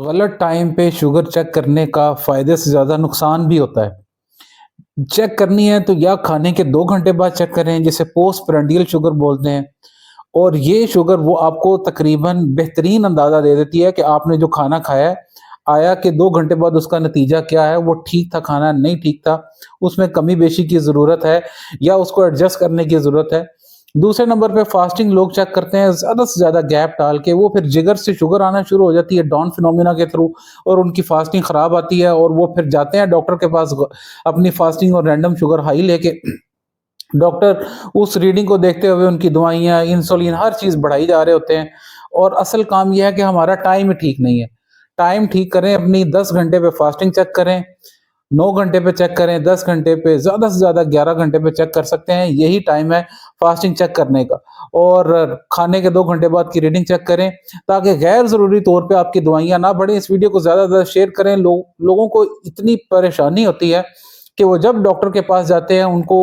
गलत टाइम पे sugar check करने का फ़ायदे से ज़्यादा नुकसान भी होता है। चेक करनी है तो या खाने के 2 घंटे बाद चेक करें, जिसे पोस्टप्रांडियल शुगर बोलते हैं। और ये शुगर वो आपको तकरीबन बेहतरीन अंदाज़ा दे देती है कि आपने जो खाना खाया है, आया कि 2 घंटे बाद उसका नतीजा क्या है, वो ठीक था खाना, नहीं ठीक था, उसमें कमी-बेशी की ज़रूरत है या उसको एडजस्ट करने की ज़रूरत है। दूसरे नंबर पे फास्टिंग लोग चेक करते हैं ज़्यादा से ज़्यादा गैप डाल के, वो फिर जिगर से शुगर आना शुरू हो जाती है डाउन फिनोमेना के थ्रू, और उनकी फास्टिंग ख़राब आती है और वो फिर जाते हैं डॉक्टर के पास अपनी फास्टिंग और रैंडम शुगर हाई लेके। डॉक्टर उस रीडिंग को देखते हुए उनकी दवाइयाँ, इंसुलिन हर चीज़ बढ़ाई जा रहे होते हैं, और असल काम ये है कि हमारा टाइम ही ठीक नहीं है। टाइम ठीक करें, अपनी 10 घंटे पे फास्टिंग चेक करें, 9 घंटे पे चेक करें, 10 घंटे पे, ज़्यादा से ज़्यादा 11 घंटे पे चेक कर सकते हैं, यही टाइम है फास्टिंग चेक करने का। और खाने के 2 घंटे बाद की रीडिंग चेक करें, ताकि गैर ज़रूरी तौर पे आपकी दवाइयाँ ना बढ़ें। इस वीडियो को ज़्यादा से ज़्यादा शेयर करें, लोगों को इतनी परेशानी होती है कि वो जब डॉक्टर के पास जाते हैं, उनको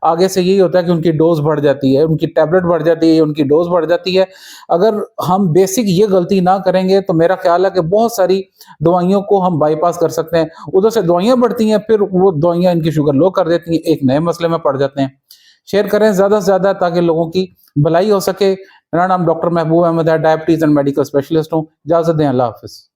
आगे से यही होता है कि उनकी डोज़ बढ़ जाती है, उनकी टैबलेट बढ़ जाती है, उनकी डोज़ बढ़ जाती है। अगर हम बेसिक ये गलती ना करेंगे तो मेरा ख्याल है कि बहुत सारी दवाइयों को हम बाईपास कर सकते हैं। उधर से दवाइयाँ बढ़ती हैं, फिर वो दवाइयाँ इनकी शुगर लो कर देती हैं, एक नए मसले में पड़ जाते हैं। शेयर करें ज़्यादा से ज़्यादा ताकि लोगों की भलाई हो सके। मेरा नाम डॉक्टर महबूब अहमद है, डायबिटीज़ एंड मेडिकल स्पेशलिस्ट हूँ। इजाज़त दें, अल्लाह हाफ़िज़।